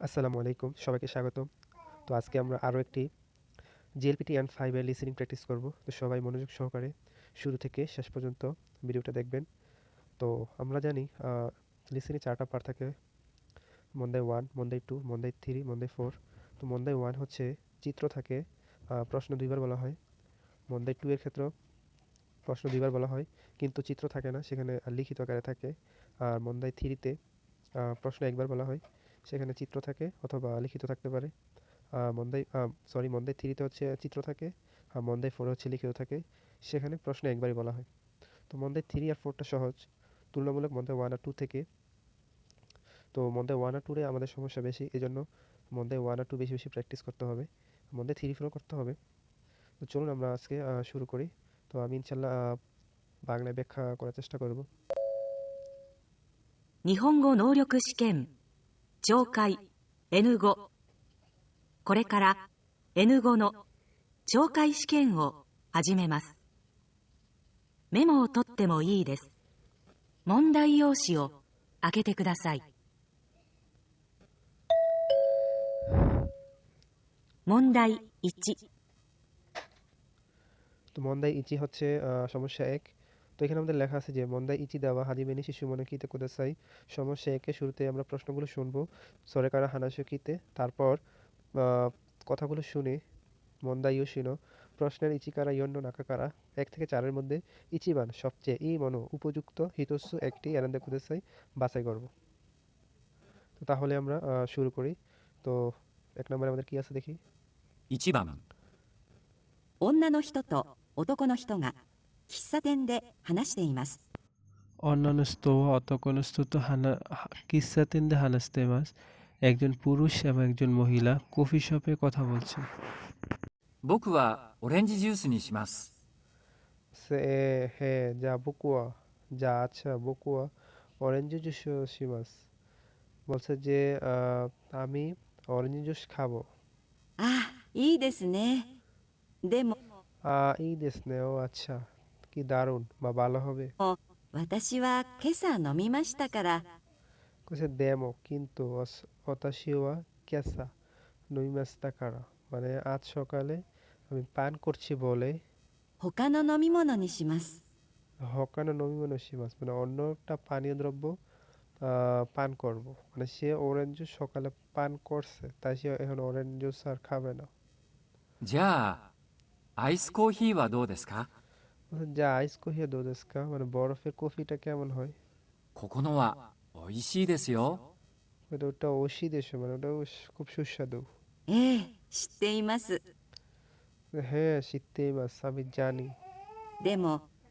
আসসালামু আলাইকুম, সবাইকে স্বাগতম। তো আজকে আমরা আরও একটি জিএলপিটি অ্যান্ড 5 এর লিসেনিং প্র্যাকটিস করব। তো সবাই মনোযোগ সহকারে শুরু থেকে শেষ পর্যন্ত ভিডিওটা দেখবেন। তো আমরা জানি লিসেনিং 4টা পার্ট থাকে: মন্দাই 1, মন্দাই 2, মন্দাই 3, মন্দাই 4। তো মন্দাই 1 হচ্ছে চিত্র থাকে, প্রশ্ন 2বার বলা হয়। মন্দাই 2 এর ক্ষেত্রেও প্রশ্ন 2বার বলা হয়, কিন্তু চিত্র থাকে না, সেখানে লিখিত আকারে থাকে। আর মন্দাই 3-তে প্রশ্ন 1বার বলা হয়, সেখানে চিত্র থাকে অথবা লিখিত থাকতে পারে। মন্দাই 3-তে হচ্ছে চিত্র থাকে, আর মন্দাই 4-এ হচ্ছে লিখিত থাকে, সেখানে প্রশ্ন একবারই বলা হয়। তো মন্দাই 3 আর 4টা সহজ তুলনামূলক মন্দাই 1 আর 2 থেকে। তো মন্দাই 1 আর 2-এ আমাদের সমস্যা বেশি, এজন্য মন্দাই 1 আর 2 বেশি বেশি প্র্যাকটিস করতে হবে, মন্দাই 3 4ও করতে হবে। তো চলুন আমরা আজকে শুরু করি। তো আমি ইনশাল্লাহ বাংলায় ব্যাখ্যা করার চেষ্টা করব। 日本語能力試験聴解 N5 これから N5 の聴解試験を始めます。メモを取ってもいいです。問題用紙を開けてください。問題1 তো মন্দাই ইচি হচ্ছে সমস্যা 1। তো এখানে আমাদের লেখা আছে যে মন্দাই ইচি দেওয়া হাজিমেনি শিশু মনে কিতে কুদাসাই। সমস্যা 1-এ শুরুতে আমরা প্রশ্নগুলো শুনবো সরেকারা হানাশো কিতে, তারপর কথাগুলো শুনে মন্দাই ইয়োশিনো প্রশ্নের ইচিকারা ইয়ন্ন নাকাকারা 1 থেকে 4-এর মধ্যে ইচিবান সবচেয়ে ই মনো উপযুক্ত হিতস্সু একটি এরান্দে কুদাসাই বাছাই করব। তো তাহলে আমরা শুরু করি। তো 1 নম্বরে আমাদের কি আছে দেখি। 1番女の人と男の人が喫茶店で話しています。 অন্যান্য স্তোয়া অতকনস্তুত কিসাতিন্দে হানাস্তেমাস। একজন পুরুষ এবং একজন মহিলা কফি শপে কথা বলছে। 僕はオレンジジュースにします。 হ্যাঁ, যা আচ্ছা বকুয়া অরেঞ্জ জুস শিমাস। বলছে যে আমি অরেঞ্জ জুস খাবো। ああ、いいですね。でも、এই দেশ নে, ও আচ্ছা, কি দারুণ বা ভালো হবে। 私は今朝飲みましたから。 বলছে দেমো কিন্তু অতাশিওয়া কেসা নইমাস্তা কারা, মানে আজ সকালে আমি পান করছি বলে। 他の飲み物にします。 হকানো নমিমনো শিমাস, মানে অন্য একটা পানীয় দ্রব্য পান করব। মানে সে অরেঞ্জ জুস সকালে পান করছে, তাই সে এখন অরেঞ্জ জুস আর খাবে না। じゃあアイスコーヒーはどうですか？ যা আইস কহিয়া দোদেস্কা, মানে বরফের কফিটা কেমন হয়। ここのは美味しいですよ。 ওটা ওশি দেশে, মানে ওটা খুব সুস্বাদু। ええ、知っています。 হ্যাঁ, শীতেই মাছ, আমি জানি। でも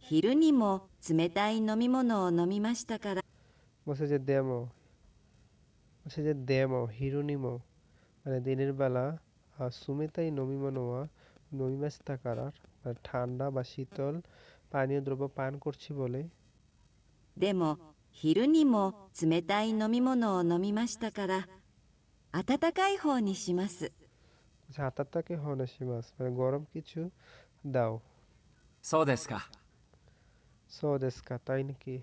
昼にも冷たい飲み物を飲みましたから。 বলছে যে দেমো, বলছে যে দেমো হিরুনিমো, মানে দিনের বেলা সুমিতাই নমিমনোয়া নমিমাস তাকারার, মানে ঠান্ডা বা শীতল পানীয় দ্রব্য পান করছি বলে। でも昼にも冷たい飲み物を飲みましたから温かい方にします。 হাতাতাকে হনসিমাস, মানে গরম কিছু দাও। そうですか。 সোদেস্কা, তাই নাকি।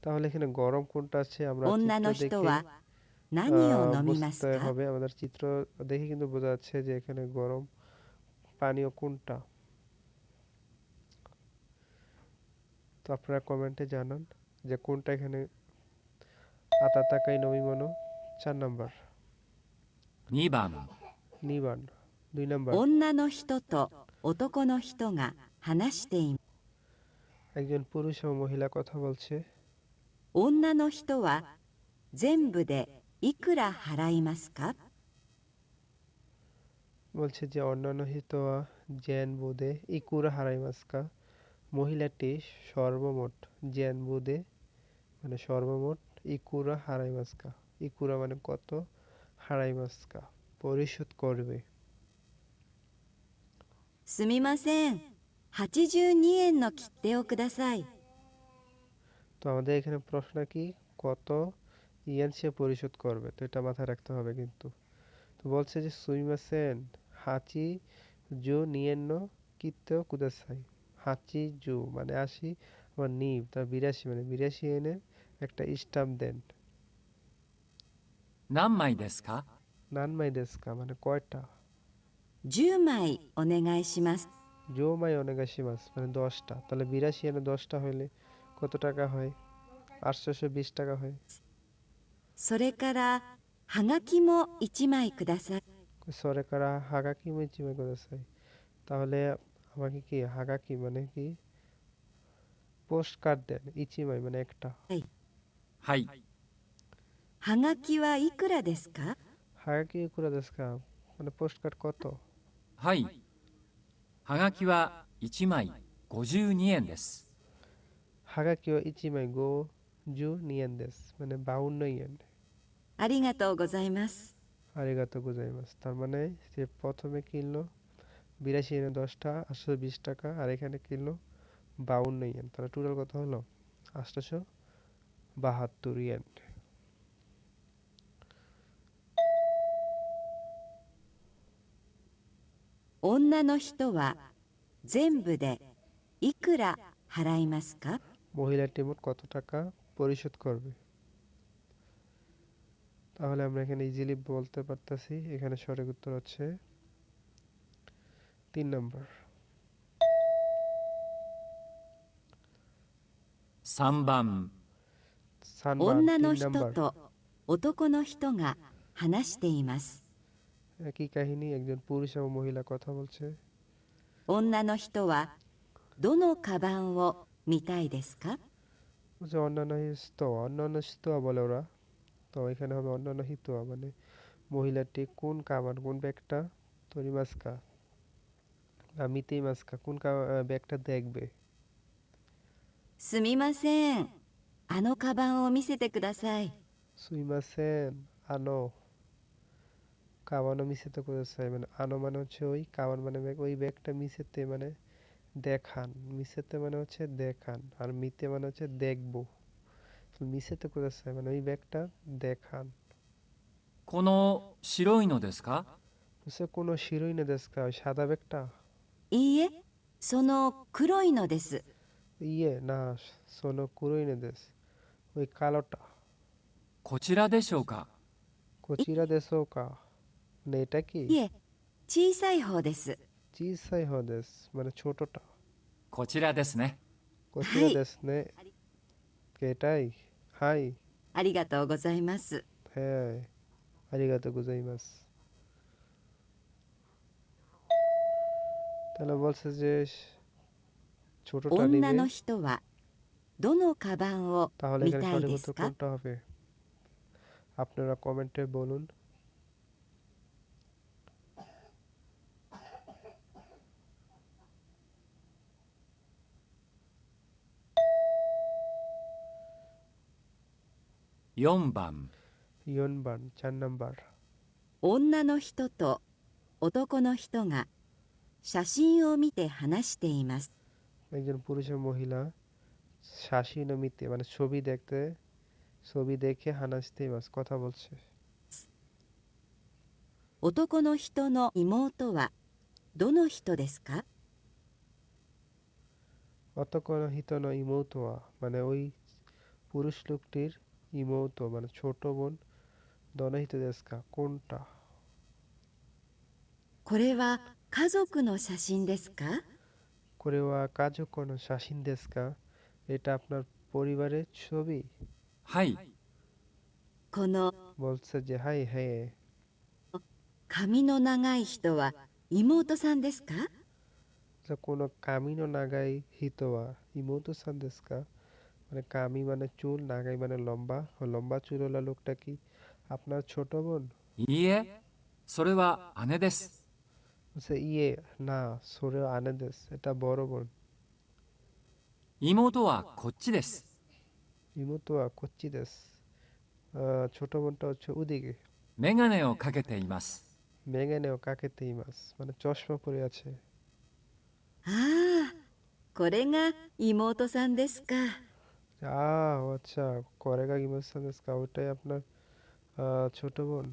তাহলে এখানে গরম কোনটা আছে আমরা 女 চিত্র の人 দেখে は何を飲みます বুঝতে か？ হবে। আমাদের চিত্র দেখে কিন্তু বোঝা যাচ্ছে যে এখানে গরম পানীয় কোনটা। তো আপনারা কমেন্টে জানান যে কোনটা এখানে আতাতাকাই নমিমনো। 4 নাম্বার 2番 নিবান। 2 নাম্বার 女の人と男の人が話しています。 একজন পুরুষ ও মহিলা কথা বলছে। 女の人は全部でいくら払いますか？ বলছে যে অন্যান্য হিতোয়া জেন বুদে ইকুরা হারাইমাস্কা, মহিলাটি সর্বমোট জেন বুদে, মানে সর্বমোট ইকুরা হারাইমাস্কা, ইকুরা মানে কত, হারাইমাস্কা পরিশোধ করবে। すみません。82円の切手をください。 তো আমাদের এখানে প্রশ্ন কি, কত ইয়েন সে পরিশোধ করবে, তো এটা মাথায় রাখতে হবে কিন্তু। তো বলছে যে সুইমাসেন হাচি জু নিয়েন্ন কিত্তেও কুদাসাই। হাচি জু মানে 80, আবার নিব তার 82, মানে 82 এনে একটা স্টাম্প দেন। 何枚ですか？ নান মাই দেস্কা মানে কয়টা? 10枚お願いします。 জো মাই অনেগাশিমাস মানে 10টা। তাহলে 82 এনে 10টা হইলে কত টাকা হয়? 820 টাকা হয়। それからはがきも1枚ください。 সরেকারা হাগাকি মিচিমে করেছে। তাহলে আমাকে কি হাগাকি মানে কি পোস্ট কার্ড দেন, ইচিমাই মানে একটা। はい。はがきはいくらですか？ হাগাকি কুরা দেস্কা মানে পোস্ট কার্ড কত? はい。はがきは1枚52円です。 হাগাকি ও ইচিমাই গো জু নিয়েন দেস মানে 52 ইয়েন। ありがとうございます。 আরিগাতো গোজাইমাস তার মানে সে প্রথমে কিনলো 82 এনে 10টা 820 টাকা, আর এখানে কিনলো 52 ইয়েন। তাহলে টোটাল কত হলো? 872 ইয়েন। 女の人は全部でいくら払いますか？ মহিলাটি মোট কত টাকা পরিশোধ করবে? তাহলে আমরা এখানে ইজিলি বলতে পারতেছি। এখানে সঠিক উত্তর হচ্ছে 3 নম্বর। 3番。 সানবান女 3 の人 নম্বর। と男の人が話しています。 একই কাহিনী, একজন পুরুষ এবং মহিলা কথা বলছে। 女の人はどのカバンを見たいですか？ বলছে অন্যান্য হিস্তোয়া, অন্যান্য হিস্তোয়া বলে ওরা। তো এখানে হবে অন্যান্য হিতোয়া মানে মহিলাটি কোন কামান কোন ব্যাগটা তরি মাস্কা বা মিতেই মাস্কা কোন ব্যাগটা দেখবে। すみません。あのカバンを見せてください。 সুইমাসেন আনো কাবানো মিসেতে করেছে মানে আনো মানে হচ্ছে ওই, কাবান মানে ব্যাগ, ওই ব্যাগটা মিসেতে মানে দেখান, মিসেতে মানে হচ্ছে দেখান, আর মিতে মানে হচ্ছে দেখবো। মিসেতে করেছে মানে ওই ব্যাগটা দেখান। この白いのですか？ হচ্ছে কোনো শিরোই না দেশকা ওই সাদা ব্যাগটা? いいえ、その黒いのです。 ইয়ে না, সোনো কুরোই না দেশ ওই কালোটা। こちらでしょうか？ কোচিরা দেশও কা মানে এটা কি? いえ、小さい方です。 চিসাই হদেশ মানে ছোটটা। こちらですね。 কোচিরা দেশ নে এটাই। হাই ありがとうございます。 হ্যাঁ, আরিগাতো গোজাইমাস। তাহলে বলছে যে ছোটটা 女 নিবে। の人はどのカバンを তাহলে 見 এখানে たい সঠিক で উত্তর すか？ কোনটা হবে? আপনারা কমেন্টে বলুন। 4番。 ইয়নবান 4 নাম্বার। 女の人と男の人が写真を見て話しています。 একজন পুরুষ ও মহিলা শাসি নমিতে মানে ছবি দেখে হানাসতেই মাস কথা বলছে। 男の人の妹はどの人ですか？ অতকোন হিতন ইমৌতোয়া মানে ওই পুরুষ লোকটির ইমৌতো মানে ছোট বোন দনহিত দেশকা কোনটা? これは家族の写真ですか？ করেওয়া কাজও কোনো শাসিন দেশকা এটা আপনার পরিবারের ছবি? はい。この বলছে যে হাই হ্যাঁ। 髪の長い人は妹さんですか？ কোনো কামিনো নাগাই হিতোয়া ইমৌতো সান দেশকা মানে কামি মানে চুল, নাগাই মানে লম্বা, ও লম্বা চুলওয়ালা লোকটা কি আপনার ছোট বোন? いいえ、それは姉です。 বলছে ইয়ে না, সোরে আনে দেশ এটা বড় বোন। 妹はこっちです。 ইমোতোয়া কোচ্চি দেশ ছোট বোনটা হচ্ছে ওদিকে। メガネをかけています。 মেগানেও কাকেতে ইমাস মানে চশমা পরে আছে। ああ、これが妹さんですか。 আচ্ছা, করেগা ইমাসান দেশকা ওটাই আপনার ছোট বোন।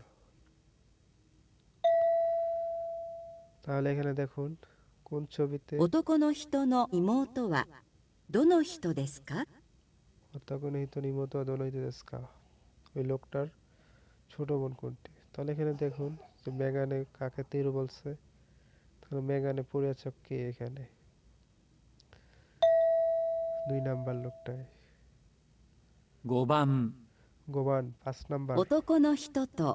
তাহলে এখানে দেখুন কোন ছবিতে 男の人の妹はどの人ですか？ তখন হিত ইমোতোয়া দোনোইতে দেশকা ওই লোকটার ছোট বোন কোনটি? তাহলে এখানে দেখুন যে মেগানে কাকে তেরু বলছে, তাহলে মেগানে পড়ে আছে কে এখানে? 2 নাম্বার লোকটায়। 5番 গোবান 5 নাম্বার। 男の人と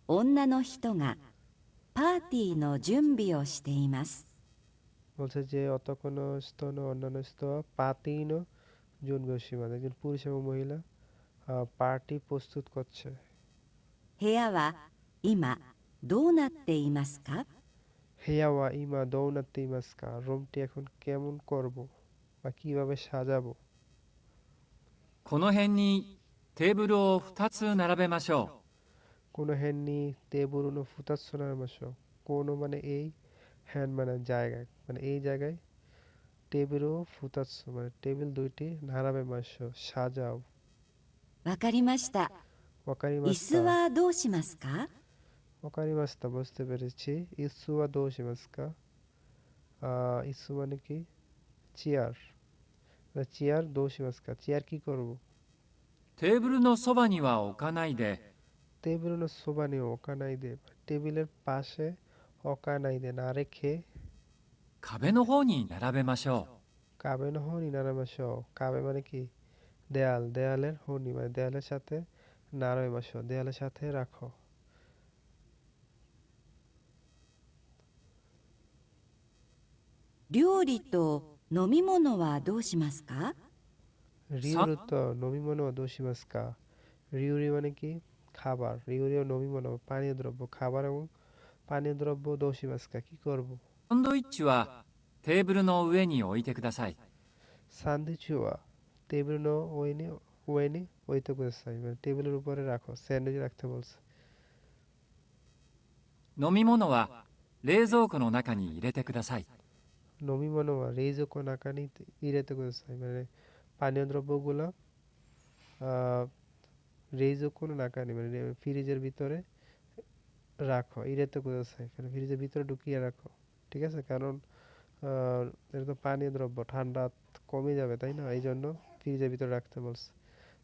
女の人がパーティーの準備をしています。 বলছে যে অত কোনো স্তন অন্যান্য স্তর পাতিন জন বসীমা, একজন পুরুষ এবং মহিলা পার্টি প্রস্তুত করছে। 部屋は今どうなっていますか？ হেয়াওয়া ইমা দৌনাতে ইমাস্কা, রুমটি এখন কেমন করব বা কিভাবে সাজাবো? この辺にテーブルを2つ並べましょ কোনো হ্যান্ডনি তেবুরুনো ফুতাৎসোনার মাস, কোনো মানে এই, হ্যান্ড মানে জায়গায়, মানে এই জায়গায়, টেবিলও ফুতাৎসো মানে টেবিল দুইটি নাড়াবে মাস, সাজাও। わかりました。椅子 ওয়াকারিমাস্তা, はどうしますか？ ওয়াকারিমাস্তা বুঝতে পেরেছি। ইসুয়া দোশিমাস্কা, ইসু মানে কি? চেয়ার, চেয়ার দোশিমাস্কা, চেয়ার কি করব? う。テーブルのそばには置かないで、 টেবিলুনো সোবানি ওকানাই দে, টেবিলের পাশে ওকানাই দে না রেখে 壁の方に並べましょ কাবে ন হনি নারামাস, কাবে মানে কি? দেয়াল, দেয়ালের হনি মানে দেয়ালের সাথে, নারামাস দেয়ালের সাথে রাখো। 料理と飲み物はどうしますか？ রিউরু তো নমিমনো দোশিমাস্কা, রিউরি মানে কি? খাবার, রিউরি ও নমিমনো পানীয় দ্রব্য, খাবার এবং পানীয় দ্রব্য দোশিমাস্কা কি করব? う。サンドイッチはテーブルの上に置いてください。 সান্দিচুয়া টেবিল নো ওইনি ওয়েনি ওইতে কুদাসাই, মানে টেবিলের উপরে রাখো, স্যান্ডউইচ রাখতে বলছে। 飲み物は冷蔵庫の中に入れてください。 নমিমনো রেইজো কো নাকানি ইরেতে কুদাসাই, মানে পানীয় দ্রব্যগুলো রেইজো কোন নাকানি মানে ফ্রিজের ভিতরে রাখো, ইরেতে কুদাসাই মানে ফ্রিজের ভিতরে ঢুকিয়ে রাখো, ঠিক আছে? কারণ এটা তো পানীয় দ্রব্য, ঠান্ডা কমে যাবে তাই না, এই জন্য ফ্রিজের ভিতরে রাখতে বলছে।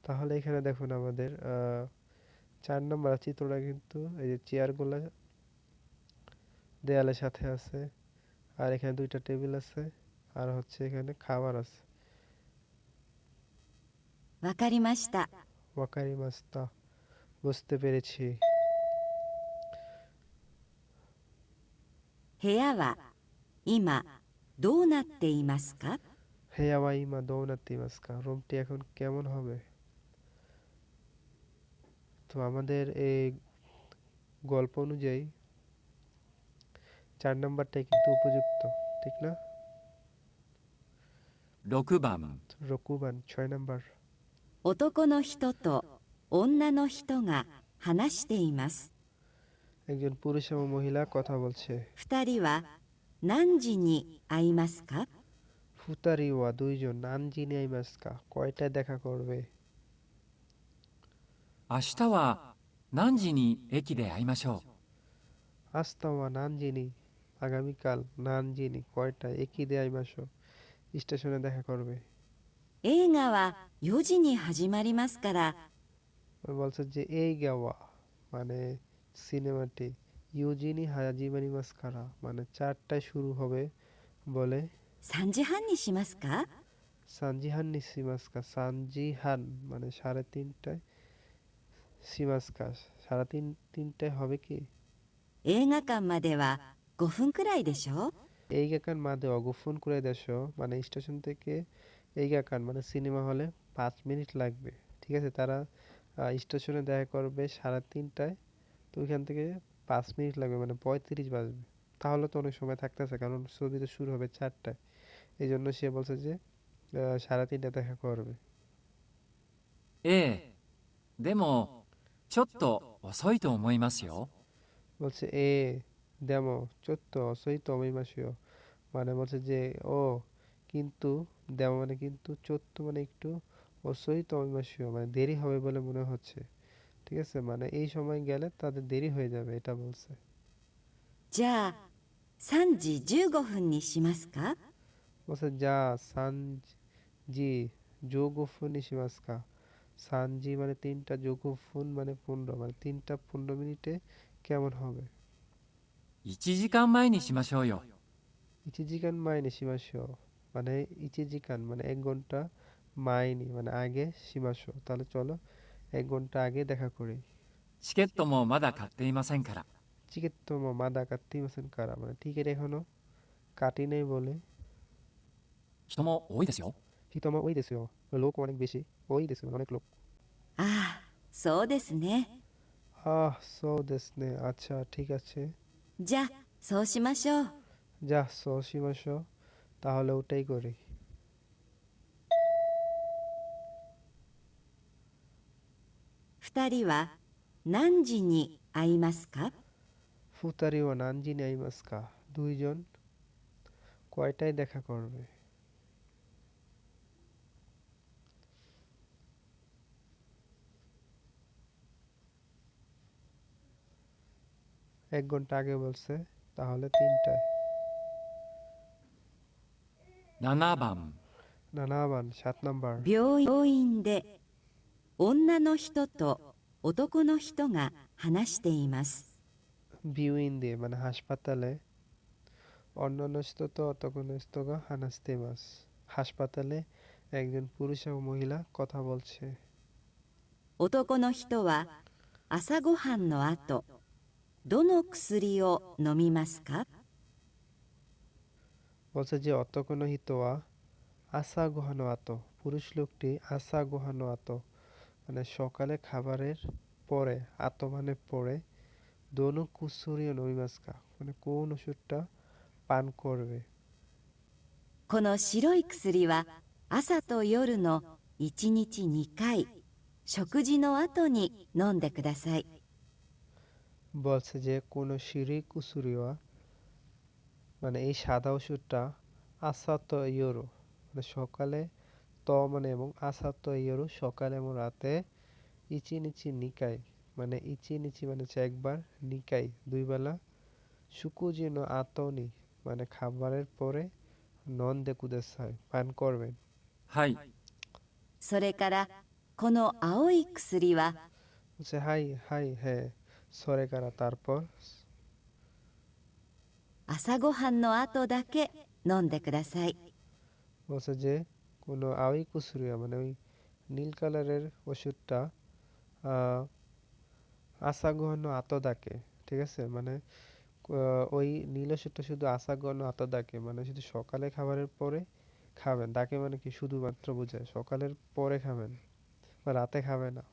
তাহলে এখানে দেখুন আমাদের 4 নম্বর চিত্রটা কিন্তু এই যে চেয়ারগুলো দেয়ালের সাথে আছে, আর এখানে দুইটা টেবিল আছে, আর হচ্ছে এখানে খাবার আছে। わかりました。 ওয়াকারি মাস্তা বুঝতে পেরেছি। 部屋は今どうなっていますか？ হেয়াওয়া ইমা দৌনাতি মাস্কা, রুমটি এখন কেমন হবে? তো আমাদের এই গল্প অনুযায়ী 4 নাম্বারটাই কিন্তু উপযুক্ত, ঠিক না? 6番 রকুবান 6 নাম্বার। 男の人と女の人が話しています。 একজন পুরুষ এবং মহিলা কথা বলছে। 二人は何時に会いますか？ ফুতারিওয়া দুইজন, নানজিনি আইমাস্কা কয়টায় দেখা করবে? 明日は何時に駅で会いましょ আস্তাওয়া নানজিনি, আগামীকাল নানজিনি কয়টায়, একই দেয় মাসো স্টেশনে দেখা করবে। 映画は4時に始まりますから、 বলছে যে এই গাওয়া মানে সিনেমাটি, ইউজিনি হাজিমানি মাস্কারা মানে 4টায় শুরু হবে বলে, 3時半にしますか？ সানজিহান নিসিমাস্কা, সানজিহান মানে 3:30টায়, সিমাস্কা 3:30টায় হবে কি? 映画館までは5分くらいでしょ？ এই গাকান মাদে অগফোন করে দেশ, মানে স্টেশন থেকে এই গাকান মানে সিনেমা হলে 5 মিনিট লাগবে, ঠিক আছে? তারা স্টেশনে দেখা করবে 3:30টায়, তো ওইখান থেকে 5 মিনিট লাগবে মানে 35 বাজবে। তাহলে তো অনেক সময় থাকতেছে, কারণ ছবি তো শুরু হবে 4টায়, এই জন্য সে বলছে যে 3:30টায় দেখা করবে। う。ええ、でもちょっと遅いと思いますよ。 বলছে এ দেমো চত্ব অসহিত অমিমাসীয়, মানে বলছে যে ও কিন্তু, দেমো মানে কিন্তু, চত্ব মানে একটু, অসহিত অমিমাসীয় মানে দেরি হবে বলে মনে হচ্ছে, ঠিক আছে? মানে এই সময় গেলে তাদের দেরি হয়ে যাবে, এটা বলছে। じゃあ3時15分にしますか？ বলছে যা সানজি যোগফুনি সীমাস্কা, সানজি মানে 3টা যোগ ফুন মানে 15 মানে 3টা 15 মিনিটে কেমন হবে? 1時間前にしましょうよ。 ইচিজিকান মাইনে শিমাশো মানে ইচিজিকান মানে 1 ঘন্টা মাইনি মানে আগে শিমাশো তাহলে চলো 1 ঘন্টা আগে দেখা করি। チケットもまだ買っていませんから。 চিকেট তো মাদা কাটতে মাসেন কারা মানে টিকিট এখনো কাটি নেই বলে 人も多いですよ。 হিতমা ওই দেশীয় লোক অনেক বেশি ওই দেশে অনেক লোক ああ、そうですね。 সো দেশ নে আচ্ছা ঠিক আছে じゃあ、そうしましょう。 যা সো শিমাশো তাহলে ওটাই করি। 二人は何時に会いますか？ ফুতারি ও নানজি নেই মাস্কা দুইজন কয়টায় দেখা করবে? এক ঘন্টা আগে বলছে তাহলে 3টায়। 7番、 নানাবান 7 নাম্বার। 病院で女の人と男の人が話しています。 বিউইন দিয়ে মানে হাসপাতালে অন্যনস্তত অতকনস্তগা হানাস্তেমাস হাসপাতালে একজন পুরুষ এবং মহিলা কথা বলছে। 男の人は朝ごはんの後、どの薬を飲みますか？ বলছে যে অতকন হিতোয়া আসা গোহানো আত পুরুষ লোকটি আসা গোহানো আত মানে সকালে খাবারের পরে আত মানে পরে দোনো কুসুরিও নমিমাস্কা মানে কোন ওষুধটা পান করবে? この白い薬は朝と夜の1日2回、食事の後に飲んでください。 বলছে যে কোনো শিরি কুসুরিওয়া মানে এই সাদা ওষুধটা আসাতো ইয়োরো মানে সকালে ত মানে এবং আসাতো ইয়োরো সকালে এবং রাতে ইচি নিচি নিকাই মানে ইচি নিচি মানে হচ্ছে একবার নিকাই দুই বেলা সুকুজিনো আতনি মানে খাবারের পরে নন দে কুদেসাই পান করবেন। はい。それからこの青い薬は বলছে হাই হাই হ্যাঁ সরে কারা তারপর 朝ごはんの後だけ飲んでください。 বলছে যে কোনো আওই কুসুরিয়া মানে ওই নীল কালারের ওষুধটা আসাগহন আতদাকে ঠিক আছে মানে ওই নীল ওষুধটা শুধু আসাগহন আতদাকে মানে শুধু সকালে খাবারের পরে খাবেন দাকে মানে কি শুধুমাত্র বোঝায় সকালের পরে খাবেন বা রাতে খাবে না।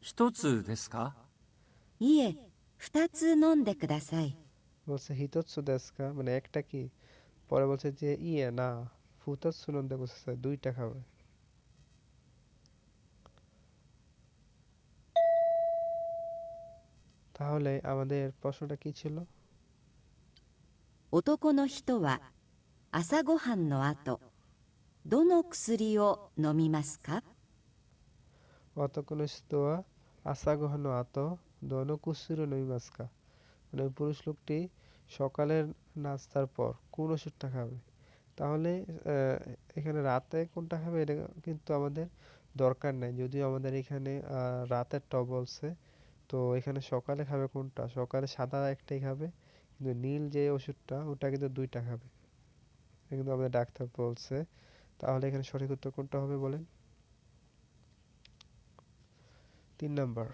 一つですか？いえ、2つ飲んでください。 বলছে হিতৎসু দেশকা মানে একটা কি পরে বলছে যে ইয়ে না ফুতৎসু নন্দে বলছে 2টা খাবে। তাহলে আমাদের প্রশ্নটা কি ছিল? 男の人は朝ごはんの後、どの薬を飲みますか？ অতকনস্তোয়া আসাগহন আত দন কুসুরো নইমাস্কা মানে ওই পুরুষ লোকটি সকালের নাস্তার পর কোন ওষুধটা খাবে? তাহলে এখানে রাতে কোনটা খাবে এটা কিন্তু আমাদের দরকার নাই যদিও আমাদের এখানে রাতের ট বলছে তো এখানে সকালে খাবে কোনটা সকালে সাদা একটাই খাবে কিন্তু নীল যে ওষুধটা ওটা কিন্তু 2টা খাবে এটা কিন্তু আমাদের ডাক্তার বলছে। তাহলে এখানে সঠিক উত্তর কোনটা হবে বলেন? 3 নাম্বার।